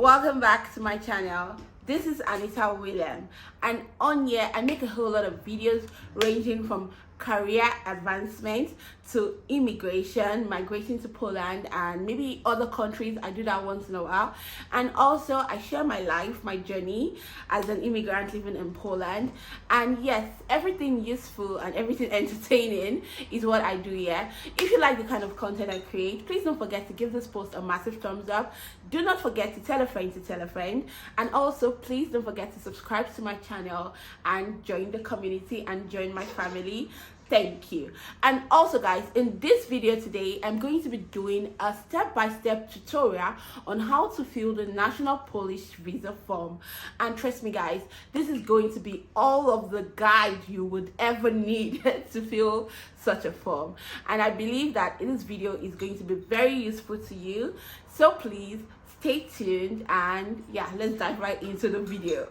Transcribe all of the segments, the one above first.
Welcome back to my channel. This is Anita William, and on here I make a whole lot of videos ranging from career advancement to immigration, migrating to Poland and maybe other countries. I do that once in a while, and also I share my life, my journey as an immigrant living in Poland. And yes, everything useful and everything entertaining is what I do here. If you like the kind of content I create, please don't forget to give this post a massive thumbs up. Do not forget to tell a friend, and also please don't forget to subscribe to my channel and join the community and join my family. Thank you. And also guys, in this video today I'm going to be doing a step-by-step tutorial on how to fill the national Polish visa form. And trust me guys, this is going to be all of the guide you would ever need to fill such a form, and I believe that this video is going to be very useful to you. So please stay tuned, and yeah, let's dive right into the video.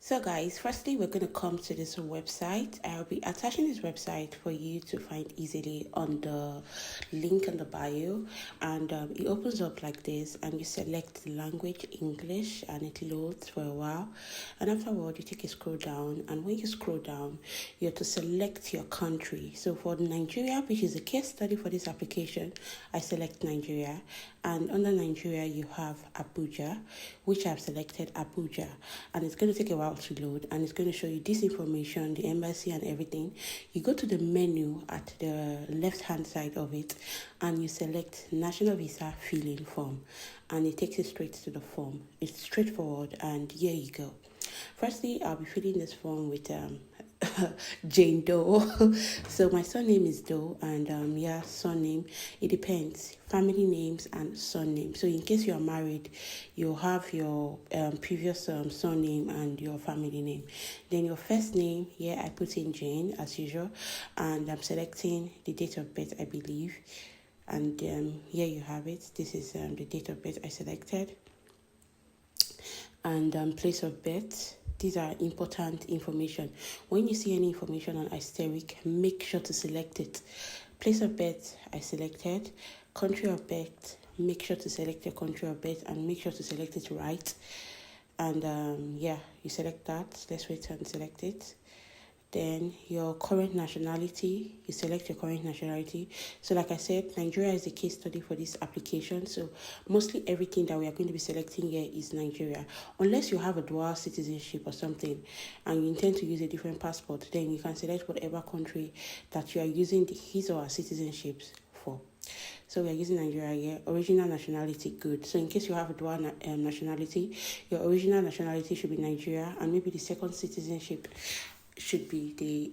So guys, firstly we're going to come to this website. I'll be attaching this website for you to find easily on the link in the bio, and it opens up like this, and you select the language English, and it loads for a while, and afterward you take a scroll down, and when you scroll down you have to select your country. So for Nigeria, which is a case study for this application, I select Nigeria, and under Nigeria you have Abuja, which I've selected Abuja, and it's going to take a while to load, and it's going to show you this information, the embassy and everything. You go to the menu at the left hand side of it, and you select national visa filling form, and it takes you straight to the form. It's straightforward, and here you go. Firstly, I'll be filling this form with Jane Doe. So my surname is Doe, and yeah, surname, it depends, family names and surname. So in case you are married, you'll have your previous surname and your family name. Then your first name, here I put in Jane as usual, and I'm selecting the date of birth, I believe, and here you have it. This is the date of birth I selected, and place of birth. These are important information. When you see any information on asterisk, make sure to select it. Place of birth, I selected. Country of birth, make sure to select your country of birth and make sure to select it right. And yeah, you select that. Let's wait and select it. Then your current nationality, you select your current nationality. So like I said, Nigeria is the case study for this application. So mostly everything that we are going to be selecting here is Nigeria. Unless you have a dual citizenship or something and you intend to use a different passport, then you can select whatever country that you are using his or her citizenships for. So we are using Nigeria here. Original nationality, good. So in case you have a dual nationality, your original nationality should be Nigeria, and maybe the second citizenship should be the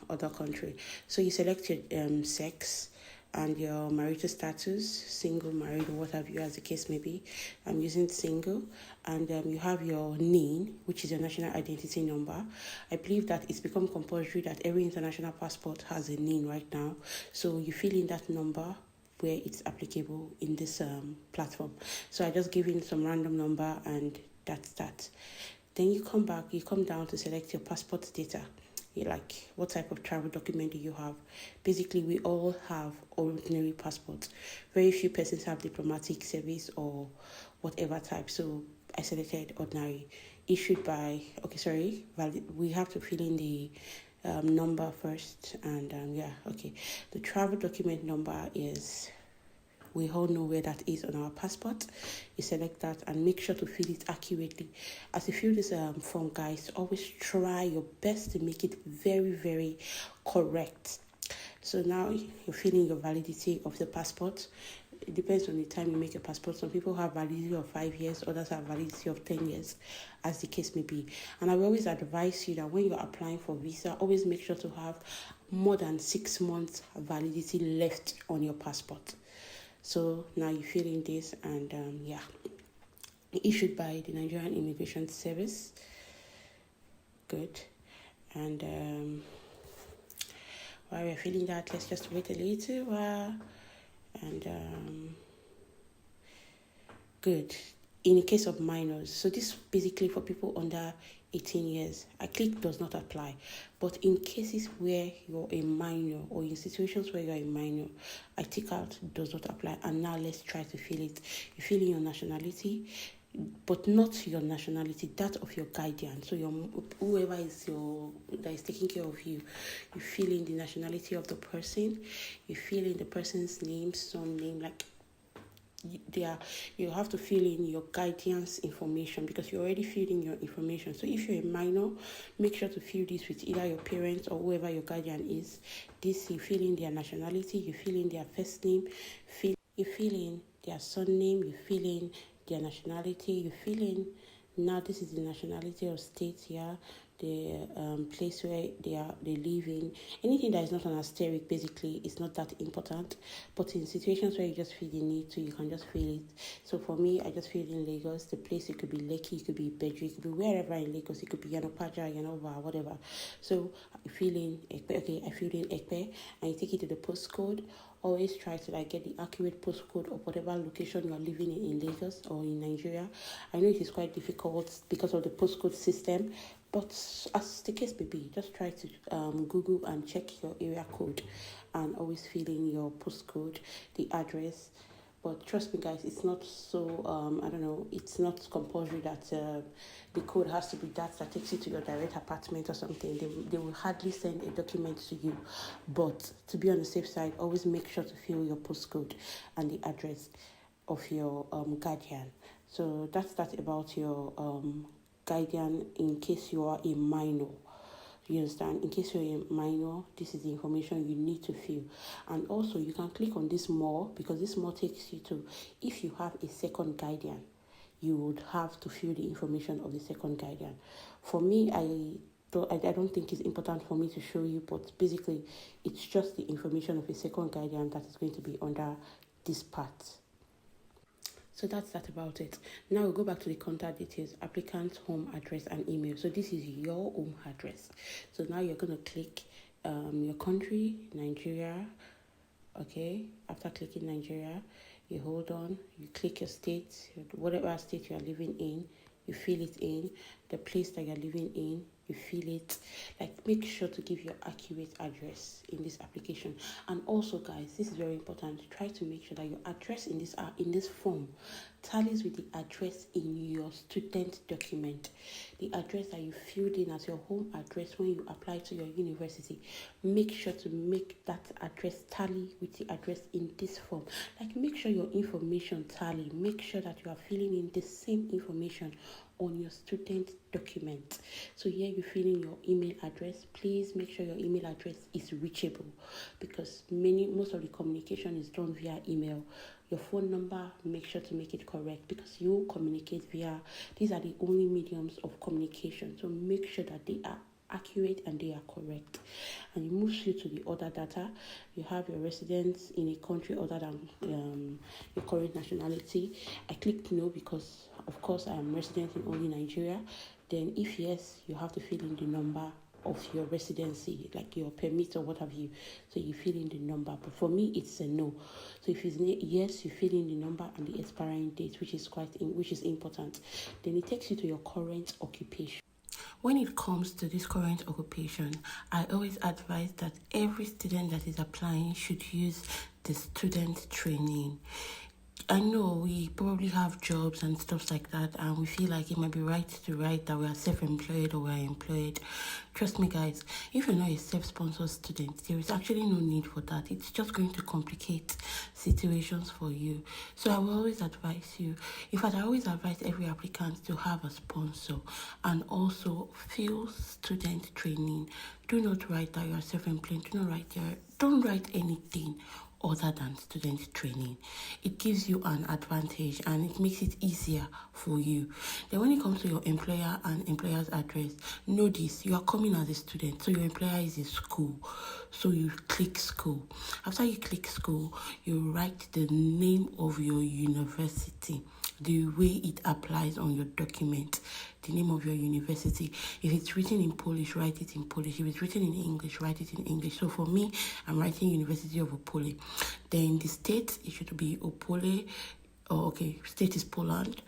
other country. So you select your sex and your marital status, single, married, or what have you, as the case may be. I'm using single, and you have your NIN, which is your national identity number. I believe that it's become compulsory that every international passport has a NIN right now, so you fill in that number where it's applicable in this platform. So I just give in some random number, and that's that. Then you come back, you come down to select your passport data. You like what type of travel document do you have. Basically, we all have ordinary passports. Very few persons have diplomatic service or whatever type. So I selected ordinary. Issued by, we have to fill in the number first, and yeah, okay. The travel document number is, we all know where that is on our passport. You select that and make sure to fill it accurately. As you fill this form, guys, always try your best to make it very, very correct. So now you're filling your validity of the passport. It depends on the time you make a passport. Some people have validity of 5 years, others have validity of 10 years, as the case may be. And I will always advise you that when you're applying for visa, always make sure to have more than 6 months validity left on your passport. So now you fill in this, and yeah, issued by the Nigerian Immigration Service. Good. And while we're filling that, let's just wait a little while. And good. In the case of minors, so this is basically for people under 18 years. I click does not apply. But in cases where you're a minor, or in situations where you're a minor, I take out does not apply. And now let's try to fill it. You fill in your nationality, but not your nationality, that of your guardian. So your whoever is that is taking care of you, you fill in the nationality of the person, you fill in the person's name, son name, like you have to fill in your guardian's information because you already filled in your information. So if you're a minor, make sure to fill this with either your parents or whoever your guardian is. This, you fill in their nationality, you fill in their first name, you fill in their surname, you fill in their nationality, you fill in, now this is the nationality or state here, the place where they live in. Anything that is not an asterisk basically is not that important, but in situations where you just feel the need to, you can just fill it. So for me, I just filled in Lagos. The place, it could be Lekki, it could be Bedri, it could be wherever in Lagos, it could be Yanopaja, Yanova, whatever. So I fill in Ekpe. Okay, I filled in Ekpe, and you take it to the postcode. Always try to get the accurate postcode of whatever location you are living in Lagos or in Nigeria. I know it is quite difficult because of the postcode system, but as the case may be, just try to Google and check your area code and always fill in your postcode, the address. But trust me, guys, it's not so, I don't know, it's not compulsory that the code has to be that takes you to your direct apartment or something. They will hardly send a document to you. But to be on the safe side, always make sure to fill your postcode and the address of your guardian. So that's that about your guardian in case you are a minor. You understand? In case you're a minor, this is the information you need to fill. And also, you can click on this more because this more takes you to, if you have a second guardian, you would have to fill the information of the second guardian. For me, I don't think it's important for me to show you, but basically, it's just the information of a second guardian that is going to be under this part. So that's that about it. Now we'll go back to the contact details, applicant's home address and email. So this is your home address. So now you're going to click your country, Nigeria. Okay, after clicking Nigeria, you hold on, you click your state, whatever state you are living in, you fill it in, the place that you're living in, you fill it. Make sure to give your accurate address in this application. And also, guys, this is very important, try to make sure that your address in this form tallies with the address in your student document, the address that you filled in as your home address when you apply to your university. Make sure to make that address tally with the address in this form. Make sure your information tally. Make sure that you are filling in the same information on your student document. So here you fill in your email address. Please make sure your email address is reachable because most of the communication is done via email. Your phone number, make sure to make it correct because you communicate via, these are the only mediums of communication. So make sure that they are accurate and they are correct. And it moves you to the other data. You have your residence in a country other than your current nationality. I clicked no because of course I am resident in only Nigeria. Then if yes, you have to fill in the number of your residency, like your permit or what have you. So you fill in the number. But for me, it's a no. So if it's yes, you fill in the number and the expiring date, which is important. Then it takes you to your current occupation. When it comes to this current occupation, I always advise that every student that is applying should use the student training. I know we probably have jobs and stuff like that, and we feel like it might be right to write that we are self-employed or we are employed. Trust me, guys, if you're not a self-sponsored student, there is actually no need for that. It's just going to complicate situations for you. So I will always advise you, in fact, I always advise every applicant to have a sponsor and also fill student training. Do not write that you are self-employed. Don't write anything other than student training. It gives you an advantage and it makes it easier for you. Then when it comes to your employer and employer's address, know this, you are coming as a student, so your employer is a school. So you click school. After you click school, you write the name of your university, the way it applies on your document, the name of your university. If it's written in Polish, write it in Polish. If it's written in English, write it in English. So for me, I'm writing University of Opole. Then the state, it should be Opole. Oh, okay, state is Poland.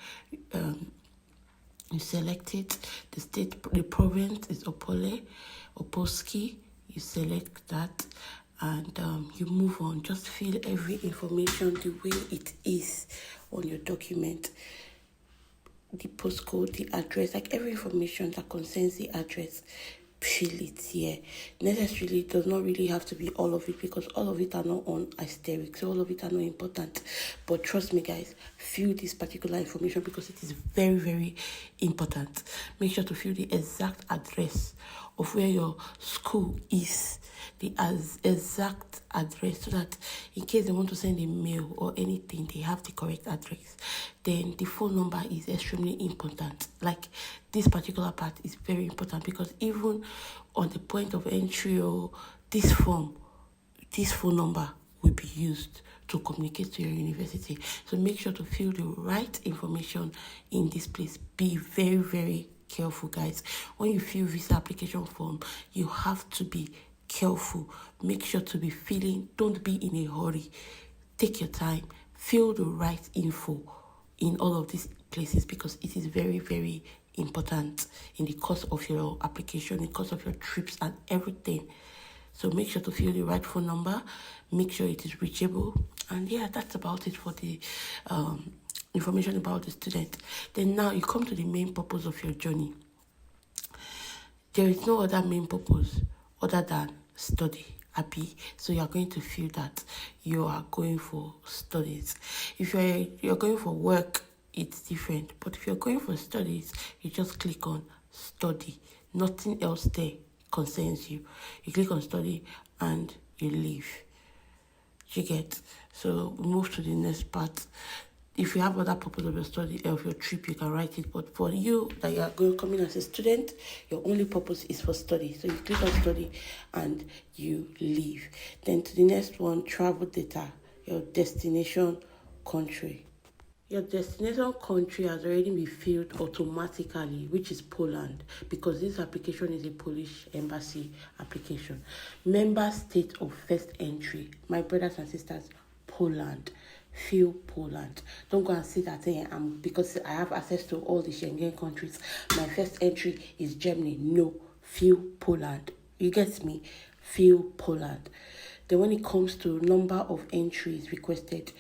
You select it. The state, the province is Opole, Opolski. You select that. And you move on. Just fill every information the way it is on your document. the postcode, the address, like every information that concerns the address, fill it here. Necessarily, it does not really have to be all of it, because all of it are not on asterisk, so all of it are not important. But trust me, guys, fill this particular information because it is very, very important. Make sure to fill the exact address of where your school is, the exact address, so that in case they want to send a mail or anything, they have the correct address. Then the phone number is extremely important. Like, this particular part is very important, because even on the point of entry or this form, this phone number will be used to communicate to your university. So make sure to fill the right information in this place. Be very, very careful, guys. When you fill visa application form, you have to be careful. Make sure to be filling. Don't be in a hurry. Take your time. Fill the right info in all of these places, because it is very, very important in the course of your application, in the course of your trips and everything. So make sure to fill the right phone number. Make sure it is reachable. And yeah, that's about it for the information about the student. Then now you come to the main purpose of your journey. There is no other main purpose other than study. Happy, so you are going to feel that you are going for studies. If you're going for work, it's different. But if you're going for studies, you just click on study. Nothing else there concerns you. You click on study and you leave. You get? So we move to the next part. If you have other purpose of your study, of your trip, you can write it. But for you that you are coming as a student, your only purpose is for study. So you click on study and you leave. Then to the next one, travel data, your destination country. Your destination country has already been filled automatically, which is Poland, because this application is a Polish embassy application. Member state of first entry, my brothers and sisters, Poland. Fill Poland. Don't go and say that because I have access to all the Schengen countries, my first entry is Germany. No, fill Poland. You get me? Fill Poland. Then when it comes to number of entries requested,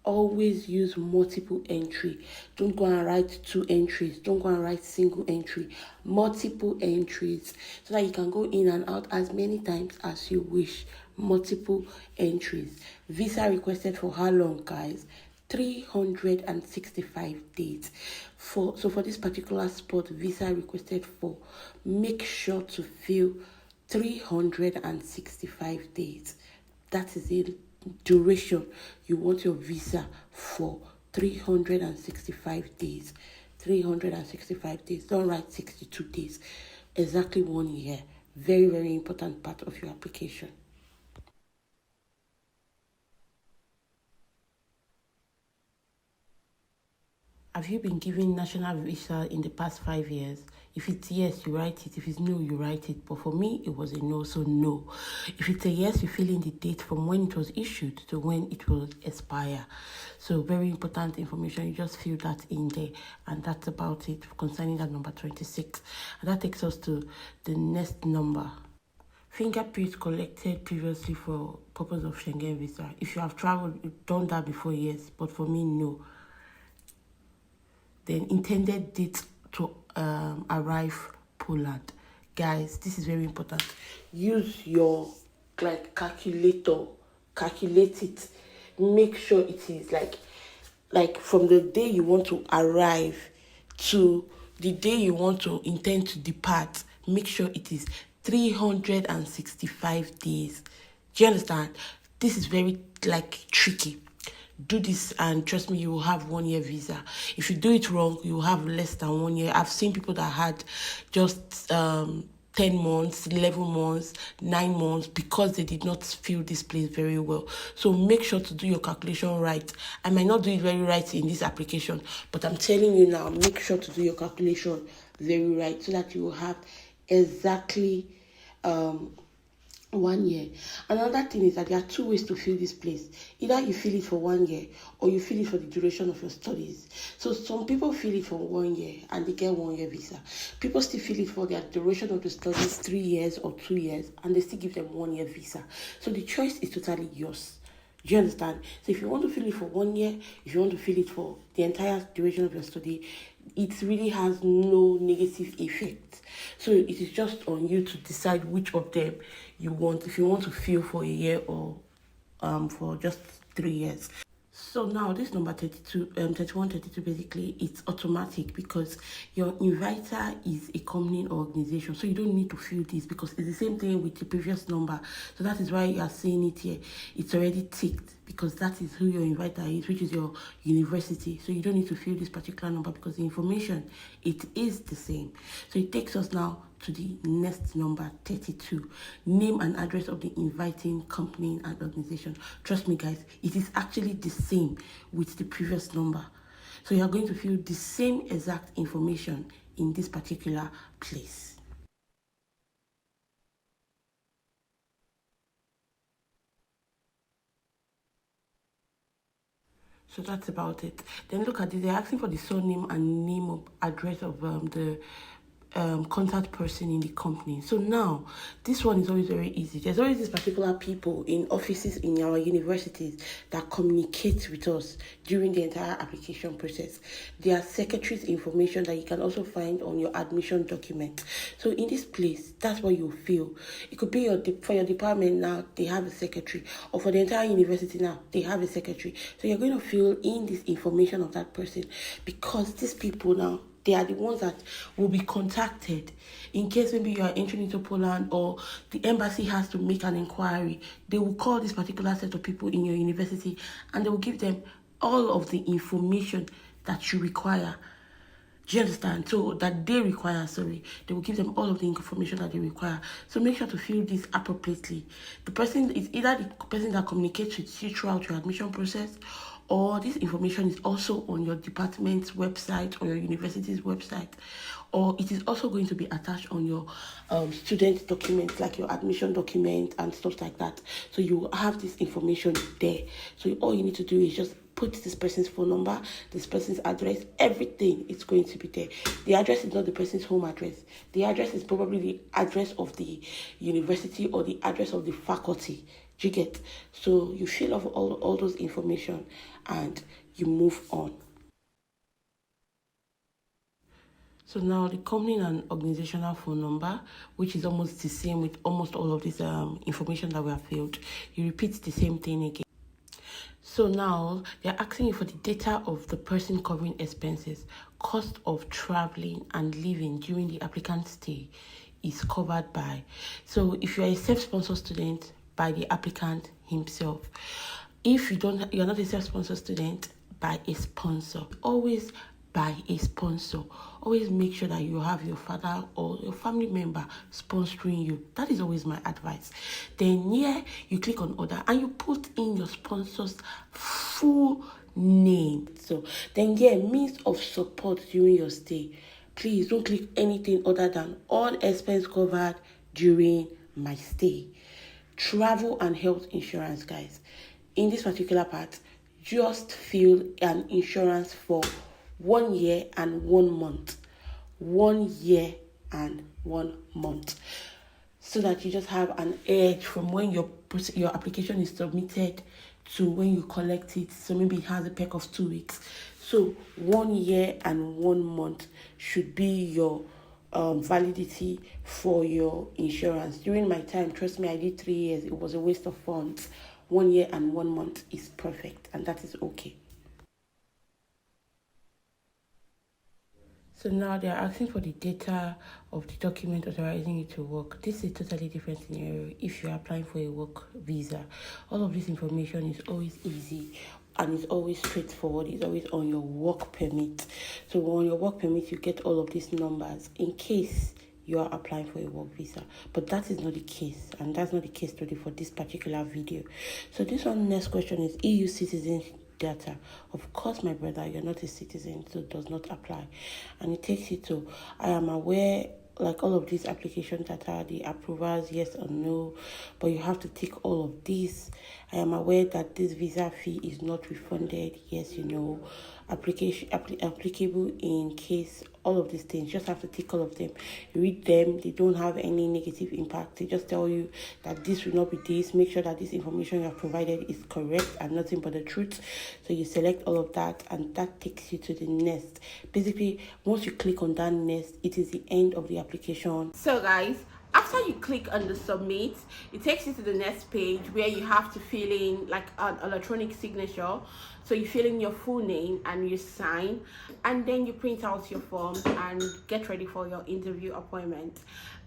always use multiple entry. Don't go and write 2 entries. Don't go and write single entry. Multiple entries, so that you can go in and out as many times as you wish. Multiple entries. Visa requested for how long, guys? 365 days. For this particular spot, visa requested for, make sure to fill 365 days. That is the duration you want your visa for. 365 days. 365 days. Don't write 62 days. Exactly 1 year. Very, very important part of your application. Have you been given national visa in the past 5 years? If it's yes, you write it. If it's no, you write it. But for me, it was a no, so no. If it's a yes, you fill in the date from when it was issued to when it will expire. So very important information. You just fill that in there. And that's about it concerning that number 26. And that takes us to the next number. Fingerprints collected previously for purpose of Schengen visa. If you have traveled, you've done that before, yes. But for me, no. Then intended date to arrive Poland. Guys, this is very important. Use your calculator. Calculate it. Make sure it is like from the day you want to arrive to the day you want to intend to depart. Make sure it is 365 days. Do you understand? This is very tricky. Do this and trust me, you will have 1 year visa. If you do it wrong, you will have less than 1 year. I've seen people that had just 10 months, 11 months, 9 months, because they did not fill this place very well. So make sure to do your calculation right. I might not do it very right in this application, but I'm telling you now, make sure to do your calculation very right, so that you will have exactly 1 year. Another thing is that there are 2 ways to fill this place. Either you fill it for 1 year, or you fill it for the duration of your studies. So some people fill it for 1 year and they get 1 year visa. People still fill it for their duration of the studies, 3 years or 2 years, and they still give them 1 year visa. So the choice is totally yours. Do you understand? So if you want to fill it for 1 year, if you want to fill it for the entire duration of your study, it really has no negative effect. So it is just on you to decide which of them you want, if you want to fill for a year or for just 3 years. So now this number 32, 31, 32, basically it's automatic because your inviter is a company or organization. So you don't need to fill this because it's the same thing with the previous number. So that is why you are seeing it here. It's already ticked because that is who your inviter is, which is your university. So you don't need to fill this particular number because the information, it is the same. So it takes us now to the next number 32, name and address of the inviting company and organization. Trust me guys, it is actually the same with the previous number. So you are going to fill the same exact information in this particular place. So that's about it. Then look at this. They're asking for the surname and name of address of the contact person in the company. So now this one is always very easy. There's always these particular people in offices in our universities that communicate with us during the entire application process. They are secretaries information that you can also find on your admission document. So in this place, that's what you feel. It could be for your department now, they have a secretary, or for the entire university now, they have a secretary. So you're going to fill in this information of that person because these people now, they are the ones that will be contacted in case maybe you are entering into Poland or the embassy has to make an inquiry. They will call this particular set of people in your university and they will give them all of the information that you require. Do you understand? So that they require, they will give them all of the information that they require. So make sure to fill this appropriately. The person is either the person that communicates with you throughout your admission process, or this information is also on your department's website or your university's website, or it is also going to be attached on your student documents, like your admission document and stuff like that. So you have this information there. So all you need to do is just put this person's phone number, this person's address, everything is going to be there. The address is not the person's home address. The address is probably the address of the university or the address of the faculty. Do you get? So you fill off all those information and you move on. So now the company and organizational phone number, which is almost the same with almost all of this information that we have filled. You repeat the same thing again. So now they're asking you for the data of the person covering expenses. Cost of traveling and living during the applicant stay is covered by. So if you are a self-sponsored student, by the applicant himself. If you're not a self-sponsored student, by a sponsor. Always by a sponsor. Always make sure that you have your father or your family member sponsoring you. That is always my advice. Then here you click on order and you put in your sponsor's full name. So then here, means of support during your stay. Please don't click anything other than all expense covered during my stay. Travel and health insurance, guys. In this particular part, just fill an insurance for 1 year and 1 month. 1 year and 1 month. So that you just have an edge from when your application is submitted to when you collect it. So maybe it has a pack of 2 weeks. So 1 year and 1 month should be your validity for your insurance. During my time, trust me, I did 3 years. It was a waste of funds. 1 year and 1 month is perfect, and that is okay. So now they are asking for the data of the document authorizing you to work. This is a totally different scenario if you are applying for a work visa. All of this information is always easy and it's always straightforward. It's always on your work permit. So on your work permit, you get all of these numbers in case you are applying for a work visa. But that is not the case, and that's not the case study for this particular video. So this one, next question is EU citizen data. Of course, my brother, you're not a citizen, so it does not apply. And it takes you to, I am aware, like all of these application data, the approvals, yes or no, but you have to tick all of these. I am aware that this visa fee is not refunded, yes, you know. Applicable in case all of these things. You just have to tick all of them. You read them, they don't have any negative impact. They just tell you that this will not be this. Make sure that this information you have provided is correct and nothing but the truth. So you select all of that, and that takes you to the next. Basically, once you click on that next, it is the end of the application. So guys, after you click on the submit, it takes you to the next page where you have to fill in like an electronic signature. So you fill in your full name and you sign, and then you print out your form and get ready for your interview appointment.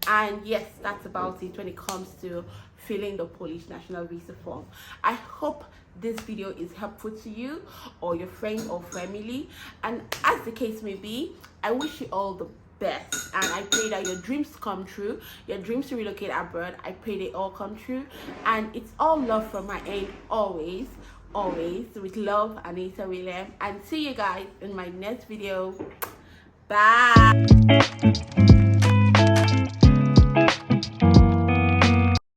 And yes, that's about it when it comes to filling the Polish national visa form. I hope this video is helpful to you or your friends or family, and as the case may be, I wish you all the best, and I pray that your dreams come true, your dreams to relocate abroad. I pray they all come true, and it's all love from my end, always with love, Anita William, and see you guys in my next video. Bye.